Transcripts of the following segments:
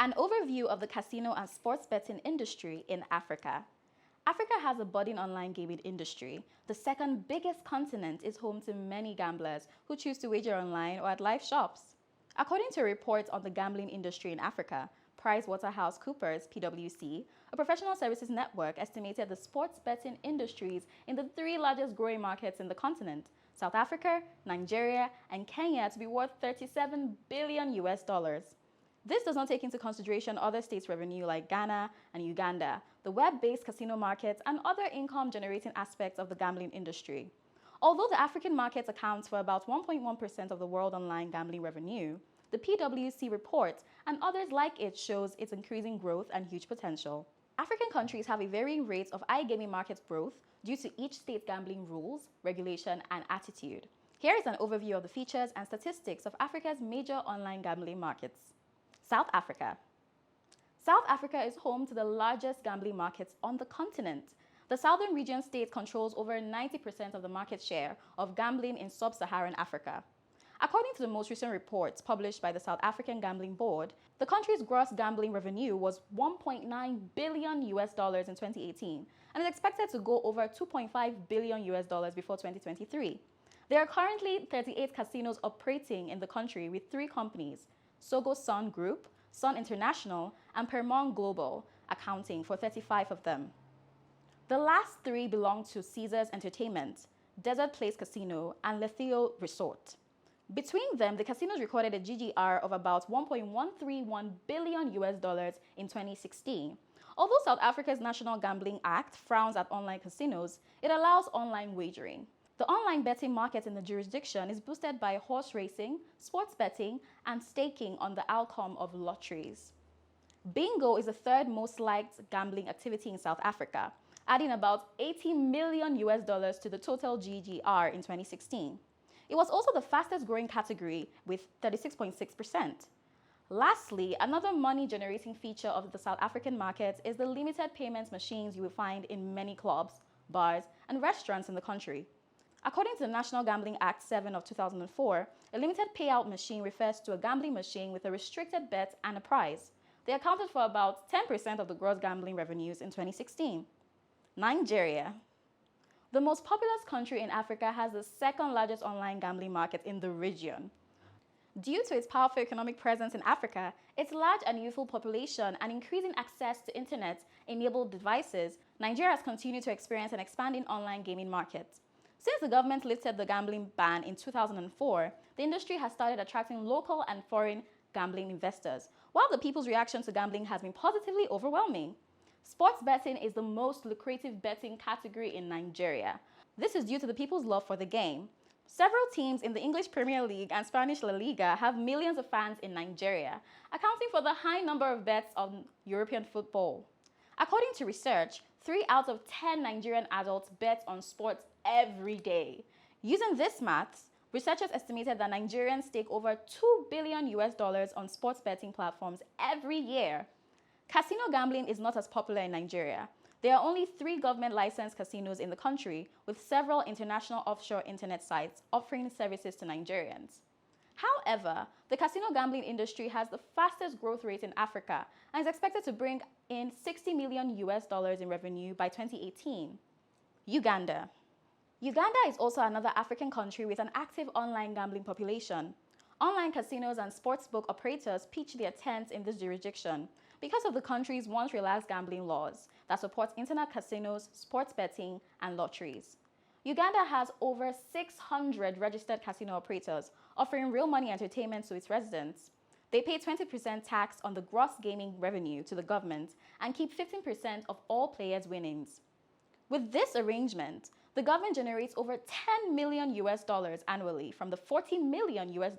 An overview of the casino and sports betting industry in Africa. Africa has a budding online gaming industry. The second biggest continent is home to many gamblers who choose to wager online or at live shops. According to reports on the gambling industry in Africa, PricewaterhouseCoopers (PwC), a professional services network, estimated the sports betting industries in the three largest growing markets in the continent, South Africa, Nigeria, and Kenya, to be worth $37 billion US. This does not take into consideration other states' revenue like Ghana and Uganda, the web-based casino markets, and other income-generating aspects of the gambling industry. Although the African market accounts for about 1.1% of the world online gambling revenue, the PwC report and others like it shows its increasing growth and huge potential. African countries have a varying rate of iGaming market growth due to each state's gambling rules, regulation, and attitude. Here is an overview of the features and statistics of Africa's major online gambling markets. South Africa. South Africa is home to the largest gambling markets on the continent. The southern region state controls over 90% of the market share of gambling in sub-Saharan Africa. According to the most recent reports published by the South African Gambling Board, the country's gross gambling revenue was $1.9 billion US in 2018 and is expected to go over $2.5 billion US before 2023. There are currently 38 casinos operating in the country with 3 companies, Sogo Sun Group, Sun International, and Permon Global, accounting for 35 of them. The last 3 belong to Caesars Entertainment, Desert Place Casino, and Lethio Resort. Between them, the casinos recorded a GGR of about $1.131 billion US in 2016. Although South Africa's National Gambling Act frowns at online casinos, it allows online wagering. The online betting market in the jurisdiction is boosted by horse racing, sports betting, and staking on the outcome of lotteries. Bingo is the third most liked gambling activity in South Africa, adding about $80 million US to the total GGR in 2016. It was also the fastest growing category with 36.6%. Lastly, another money-generating feature of the South African market is the limited payments machines you will find in many clubs, bars, and restaurants in the country. According to the National Gambling Act 7 of 2004, a limited payout machine refers to a gambling machine with a restricted bet and a prize. They accounted for about 10% of the gross gambling revenues in 2016. Nigeria. The most populous country in Africa has the second largest online gambling market in the region. Due to its powerful economic presence in Africa, its large and youthful population, and increasing access to internet-enabled devices, Nigeria has continued to experience an expanding online gaming market. Since the government lifted the gambling ban in 2004, the industry has started attracting local and foreign gambling investors, while the people's reaction to gambling has been positively overwhelming. Sports betting is the most lucrative betting category in Nigeria. This is due to the people's love for the game. Several teams in the English Premier League and Spanish La Liga have millions of fans in Nigeria, accounting for the high number of bets on European football. According to research, 3 out of 10 Nigerian adults bet on sports every day. Using this maths, researchers estimated that Nigerians stake over $2 billion US on sports betting platforms every year. Casino gambling is not as popular in Nigeria. There are only 3 government-licensed casinos in the country, with several international offshore internet sites offering services to Nigerians. However, the casino gambling industry has the fastest growth rate in Africa and is expected to bring in $60 million US in revenue by 2018. Uganda. Uganda is also another African country with an active online gambling population. Online casinos and sportsbook operators pitch their tents in this jurisdiction because of the country's once relaxed gambling laws that support internet casinos, sports betting, and lotteries. Uganda has over 600 registered casino operators offering real money entertainment to its residents. They pay 20% tax on the gross gaming revenue to the government and keep 15% of all players' winnings. With this arrangement, the government generates over $10 million US annually from the $40 million US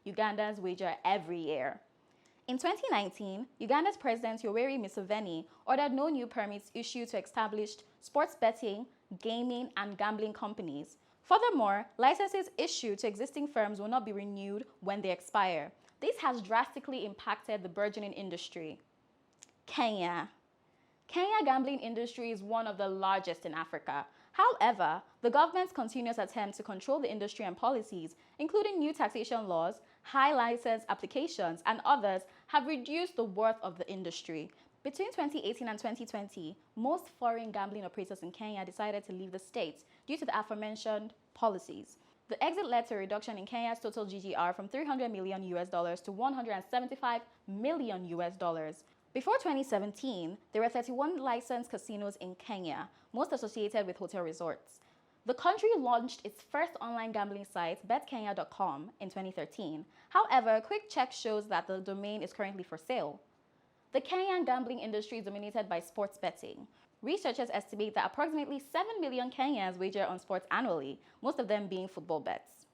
Ugandans wager every year. In 2019, Uganda's President Yoweri Museveni ordered no new permits issued to established sports betting, gaming, and gambling companies. Furthermore, licenses issued to existing firms will not be renewed when they expire. This has drastically impacted the burgeoning industry. Kenya. Kenya's gambling industry is one of the largest in Africa. However, the government's continuous attempt to control the industry and policies, including new taxation laws, high license applications, and others, have reduced the worth of the industry. Between 2018 and 2020, most foreign gambling operators in Kenya decided to leave the state due to the aforementioned policies. The exit led to a reduction in Kenya's total GGR from $300 million to $175 million. Before 2017, there were 31 licensed casinos in Kenya, most associated with hotel resorts. The country launched its first online gambling site, betkenya.com, in 2013. However, a quick check shows that the domain is currently for sale. The Kenyan gambling industry is dominated by sports betting. Researchers estimate that approximately 7 million Kenyans wager on sports annually, most of them being football bets.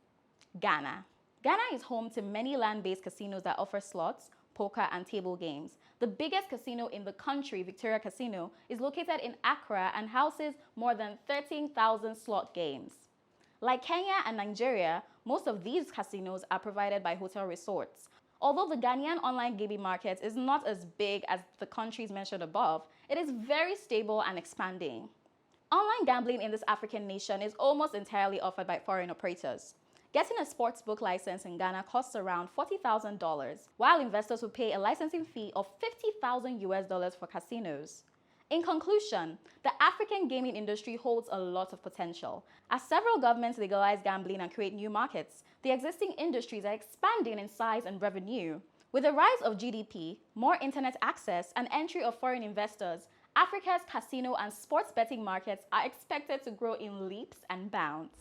Ghana. Ghana is home to many land-based casinos that offer slots, poker, and table games. The biggest casino in the country, Victoria Casino, is located in Accra and houses more than 13,000 slot games. Like Kenya and Nigeria, most of these casinos are provided by hotel resorts. Although the Ghanaian online gaming market is not as big as the countries mentioned above, it is very stable and expanding. Online gambling in this African nation is almost entirely offered by foreign operators. Getting a sportsbook license in Ghana costs around $40,000, while investors will pay a licensing fee of $50,000 for casinos. In conclusion, the African gaming industry holds a lot of potential. As several governments legalize gambling and create new markets, the existing industries are expanding in size and revenue. With the rise of GDP, more internet access, and entry of foreign investors, Africa's casino and sports betting markets are expected to grow in leaps and bounds.